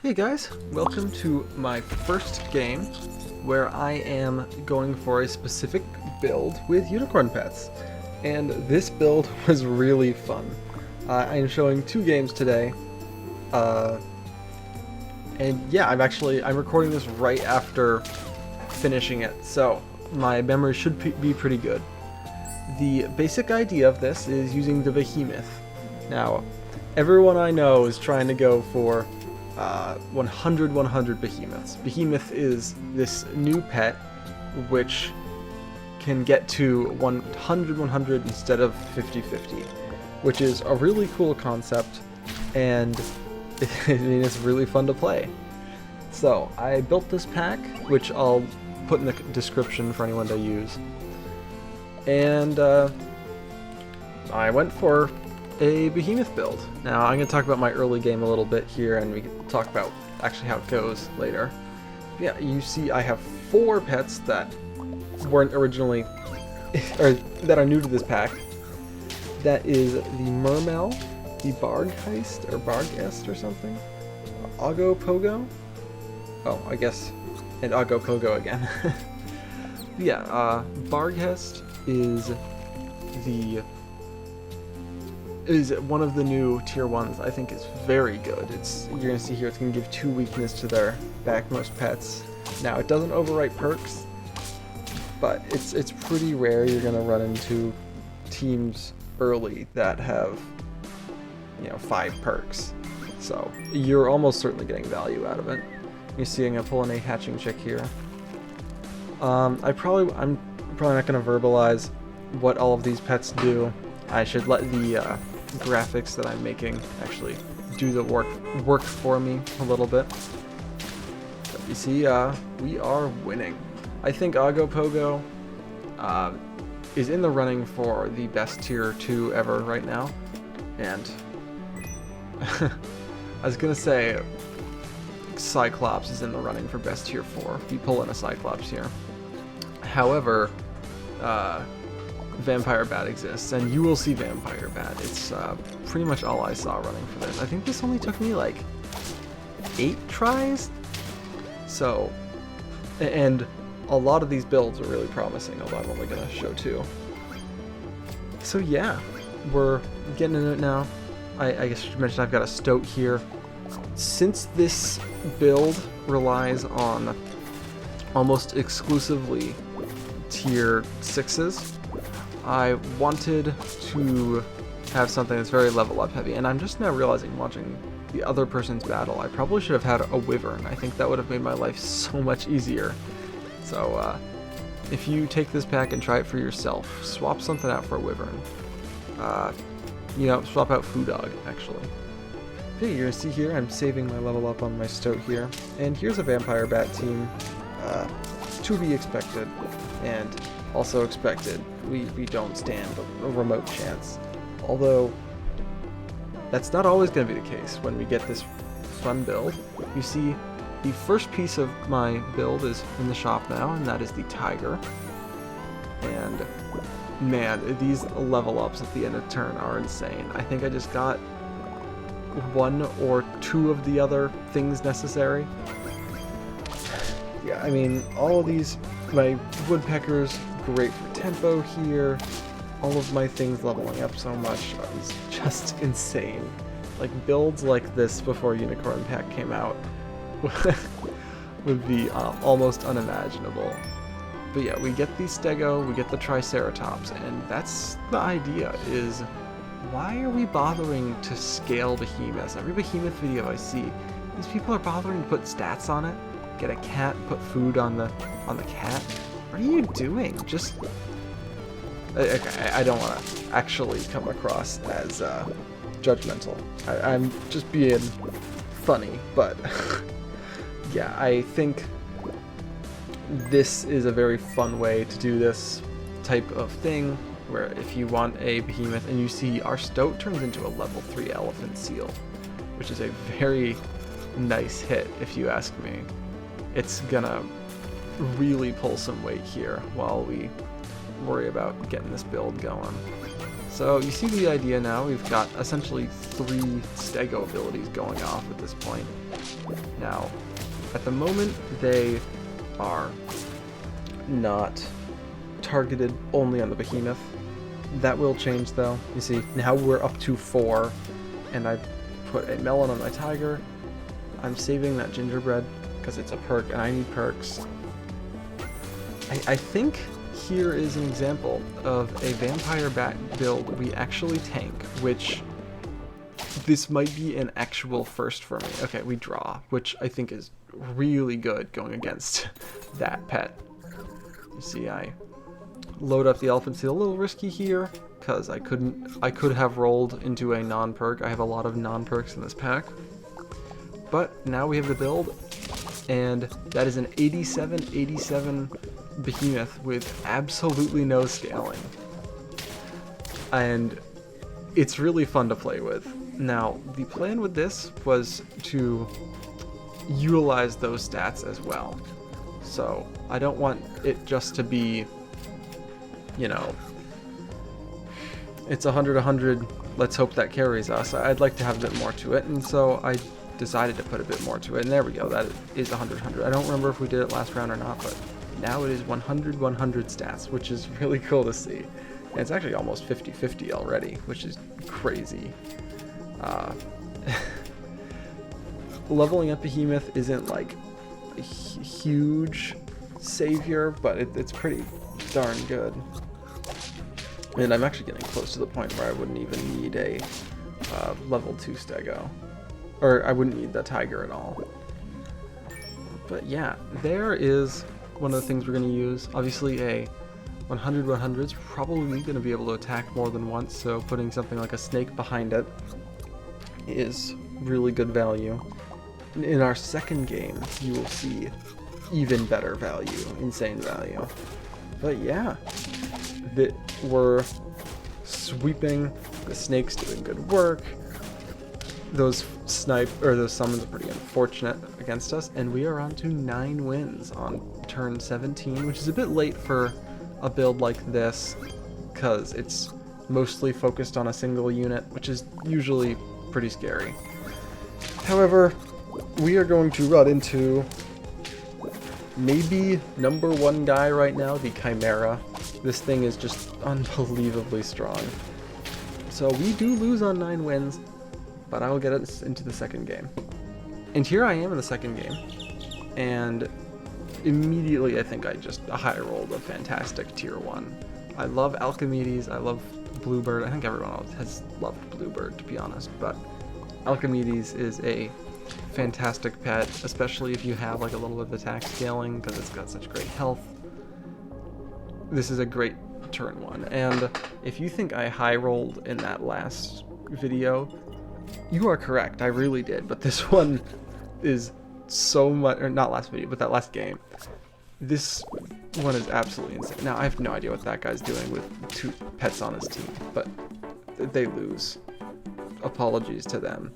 Hey guys, welcome to my first game where I am going for a specific build with unicorn pets. And this build was really fun. I am showing two games today. And yeah, I'm recording this right after finishing it, so my memory should be pretty good. The basic idea of this is using the Behemoth. Now, everyone I know is trying to go for 100 behemoths. Behemoth is this new pet which can get to 100 instead of 50-50, which is a really cool concept, and it's really fun to play. So I built this pack, which I'll put in the description for anyone to use, and I went for a behemoth build. Now I'm going to talk about my early game a little bit here, and we can talk about actually how it goes later. Yeah, you see I have 4 pets that weren't originally, or that are new to this pack. That is the Mermel, the Bargheist, or Barghest or something, Pogo. Oh, I guess, and Pogo again. Yeah, Barghest is one of the new tier 1s. I think is very good. You're gonna see here, it's gonna give 2 weakness to their backmost pets. Now it doesn't overwrite perks, but it's pretty rare you're gonna run into teams early that have 5 perks. So you're almost certainly getting value out of it. You see I'm gonna pull in a hatching chick here. I'm probably not gonna verbalize what all of these pets do. I should let the graphics that I'm making actually do the work for me a little bit. But you see, we are winning. I think Pogo is in the running for the best tier 2 ever right now, and I was gonna say Cyclops is in the running for best tier 4. We pull in a Cyclops here. However, Vampire Bat exists, and you will see Vampire Bat. It's pretty much all I saw running for this. I think this only took me like 8 tries. So, and a lot of these builds are really promising, although I'm only gonna show 2. So yeah, we're getting into it now. I guess I should mention I've got a Stoat here. Since this build relies on almost exclusively tier 6s, I wanted to have something that's very level up heavy, and I'm just now realizing, watching the other person's battle, I probably should have had a Wyvern. I think that would have made my life so much easier. So if you take this pack and try it for yourself, swap something out for a Wyvern. Swap out Foo Dog, actually. Okay, you're gonna see here, I'm saving my level up on my Stoat here, and here's a Vampire Bat team, to be expected, and also expected. We don't stand a remote chance. Although, that's not always going to be the case when we get this fun build. You see, the first piece of my build is in the shop now, and that is the Tiger. And, man, these level ups at the end of turn are insane. I think I just got 1 or 2 of the other things necessary. Yeah, I mean, all of these, my woodpeckers, great for tempo here. All of my things leveling up so much is just insane. Like, builds like this before Unicorn Pack came out would be almost unimaginable. But yeah, we get the Stego, we get the Triceratops, and that's the idea, is why are we bothering to scale behemoths? Every behemoth video I see, these people are bothering to put stats on it. Get a cat, put food on the cat. What are you doing? Just... Okay, I don't want to actually come across as judgmental. I'm just being funny, but yeah, I think this is a very fun way to do this type of thing, where if you want a behemoth, and you see our Stoat turns into a level 3 elephant seal, which is a very nice hit if you ask me. It's gonna really pull some weight here while we worry about getting this build going. So you see the idea now. We've got essentially 3 Stego abilities going off at this point. Now, at the moment, they are not targeted only on the behemoth. That will change though. You see, now we're up to 4, and I put a melon on my tiger. I'm saving that gingerbread because it's a perk and I need perks. I think here is an example of a vampire bat build we actually tank, which this might be an actual first for me. Okay, we draw, which I think is really good going against that pet. You see, I load up the elephant seal. A little risky here because I could have rolled into a non-perk. I have a lot of non-perks in this pack. But now we have the build, and that is an 87 behemoth with absolutely no scaling. And it's really fun to play with. Now, the plan with this was to utilize those stats as well. So I don't want it just to be, you know, it's 100, let's hope that carries us. I'd like to have a bit more to it, and so I decided to put a bit more to it, and there we go, that is 100. I don't remember if we did it last round or not, but now it is 100 stats, which is really cool to see. And it's actually almost 50-50 already, which is crazy. Leveling up Behemoth isn't like a huge savior, but it's pretty darn good. And I'm actually getting close to the point where I wouldn't even need a level 2 stego. Or I wouldn't need the tiger at all. But yeah, there is one of the things we're going to use. Obviously a 100 is probably going to be able to attack more than once, so putting something like a snake behind it is really good value. In our second game, you will see even better value, insane value. But yeah, we're sweeping, the snake's doing good work. Those summons are pretty unfortunate against us, and we are on to 9 wins on turn 17, which is a bit late for a build like this, because it's mostly focused on a single unit, which is usually pretty scary. However, we are going to run into maybe #1 guy right now, the Chimera. This thing is just unbelievably strong. So we do lose on 9 wins, but I will get us into the second game. And here I am in the second game, and immediately I think I just high rolled a fantastic tier 1. I love Alchemedes, I love Bluebird. I think everyone else has loved Bluebird, to be honest, but Alchemedes is a fantastic pet, especially if you have like a little bit of attack scaling, because it's got such great health. This is a great turn 1, and if you think I high rolled in that last video, you are correct, I really did, but this one is so much, or not last video, but that last game. This one is absolutely insane. Now, I have no idea what that guy's doing with 2 pets on his team, but they lose. Apologies to them.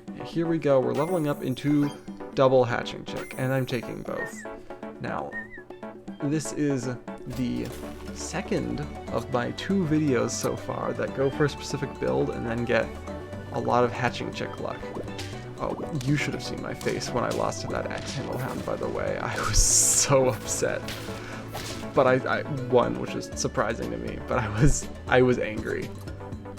And here we go, we're leveling up into double hatching chick, and I'm taking both. Now, this is the second of my 2 videos so far that go for a specific build and then get a lot of hatching chick luck. Oh, you should have seen my face when I lost to that Axe-Handle Hound, by the way. I was so upset. But I won, which is surprising to me, but I was angry.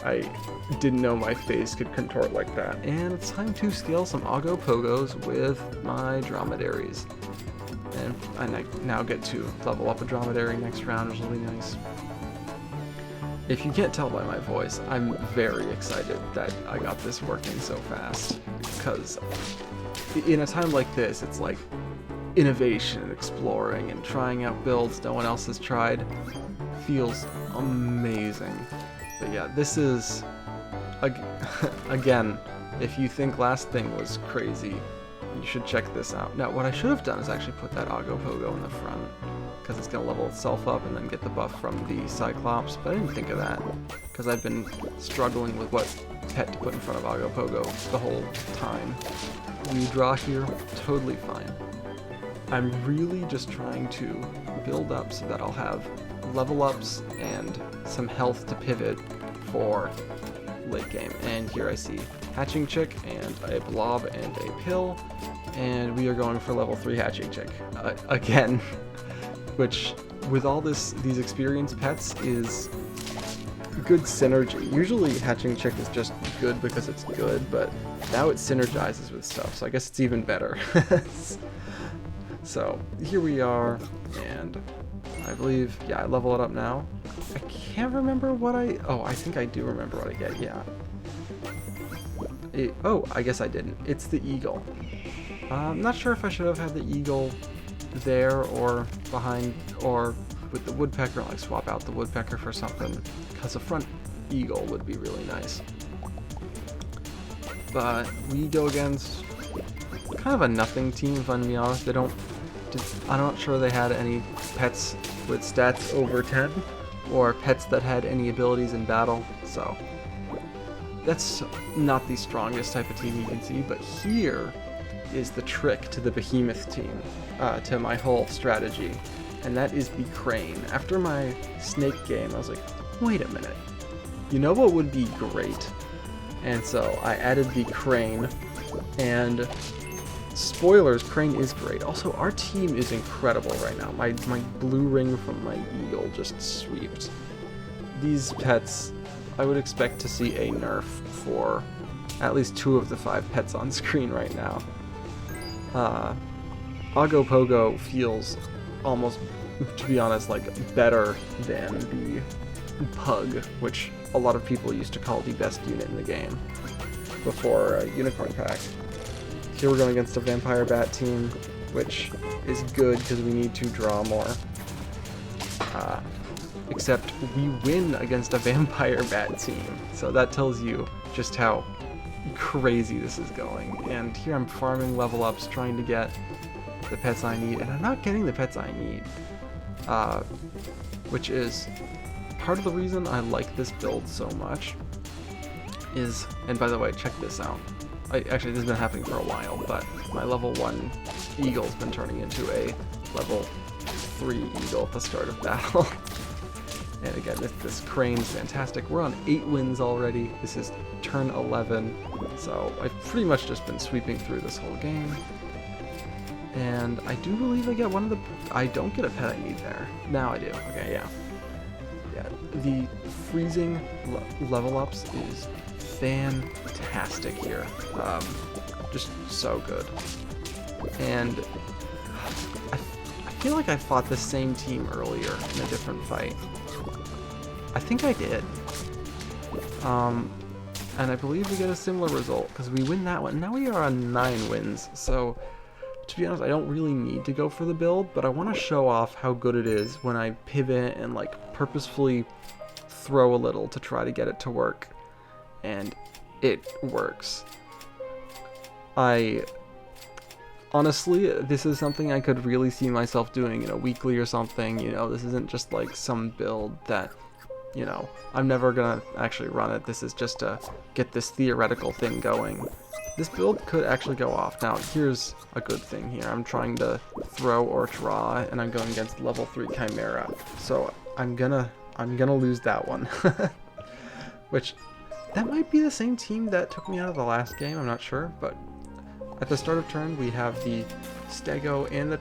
I didn't know my face could contort like that. And it's time to scale some Oggo Pogos with my dromedaries. And I now get to level up a dromedary next round, which will be nice. If you can't tell by my voice, I'm very excited that I got this working so fast, because in a time like this, it's like innovation and exploring and trying out builds no one else has tried. Feels amazing. But yeah, this is, again, if you think last thing was crazy, you should check this out. Now, what I should have done is actually put that Oggo Pogo in the front, because it's going to level itself up and then get the buff from the Cyclops, but I didn't think of that, because I've been struggling with what pet to put in front of Oggo Pogo the whole time. We draw here, totally fine. I'm really just trying to build up so that I'll have level ups and some health to pivot for late game. And here I see Hatching Chick and a Blob and a Pill. And we are going for level 3 hatching chick again, which with all these experienced pets is good synergy. Usually hatching chick is just good because it's good, but now it synergizes with stuff, so I guess it's even better. So here we are, and I believe, yeah, I level it up now. I can't remember what I think I do remember what I get, yeah. Oh, I guess I didn't. It's the eagle. I'm not sure if I should have had the eagle there or behind, or with the woodpecker, like swap out the woodpecker for something, because a front eagle would be really nice. But we go against kind of a nothing team, if I'm gonna be honest. I'm not sure they had any pets with stats over 10, or pets that had any abilities in battle, so that's not the strongest type of team you can see. But here is the trick to the behemoth team, to my whole strategy, and that is the crane. After my snake game, I was like, wait a minute, you know what would be great? And so I added the crane, and spoilers, crane is great. Also, our team is incredible right now. My blue ring from my eagle just sweeps. These pets, I would expect to see a nerf for at least 2 of the 5 pets on screen right now. Pogo feels almost, to be honest, like better than the pug, which a lot of people used to call the best unit in the game before Unicorn Pack. Here we're going against a vampire bat team, which is good because we need to draw more. Except we win against a vampire bat team, so that tells you just how crazy this is going. And here I'm farming level ups, trying to get the pets I need, and I'm not getting the pets I need, which is part of the reason I like this build so much. And by the way, check this out. Actually, this has been happening for a while, but my level 1 eagle's been turning into a level 3 eagle at the start of battle. And again, this crane's fantastic. We're on 8 wins already. This is turn 11, so I've pretty much just been sweeping through this whole game. And I do believe I get one of the... I don't get a pet I need there. Now I do. Okay, yeah. Yeah, the freezing level ups is fantastic here. Just so good. And I feel like I fought the same team earlier in a different fight. I think I did. And I believe we get a similar result, because we win that one. Now we are on 9 wins, so to be honest, I don't really need to go for the build, but I want to show off how good it is when I pivot and like purposefully throw a little to try to get it to work. And it works. Honestly, this is something I could really see myself doing in a weekly or something. You know, this isn't just like some build that, you know, I'm never gonna actually run it. This is just to get this theoretical thing going. This build could actually go off. Now, here's a good thing here. I'm trying to throw or draw, and I'm going against level 3 Chimera. So I'm gonna lose that one. Which, that might be the same team that took me out of the last game, I'm not sure, but at the start of turn, we have the Stego and the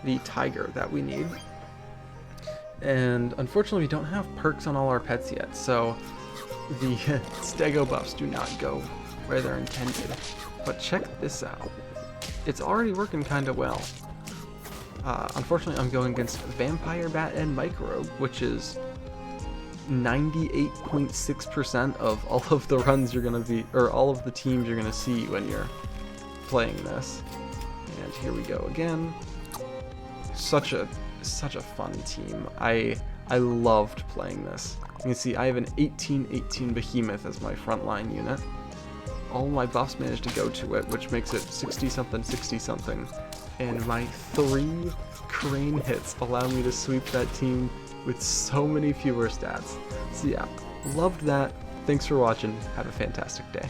the Tiger that we need. And unfortunately, we don't have perks on all our pets yet, so the Stego buffs do not go where they're intended. But check this out. It's already working kind of well. Unfortunately, I'm going against Vampire Bat and Microbe, which is 98.6% of all of the runs you're gonna be, or all of the teams you're gonna see when you're playing this. And here we go again. Such a fun team. I loved playing this. You can see I have an 18-18 Behemoth as my frontline unit. All my buffs managed to go to it, which makes it 60-something, 60-something. And my 3 crane hits allow me to sweep that team with so many fewer stats. So yeah, loved that. Thanks for watching. Have a fantastic day.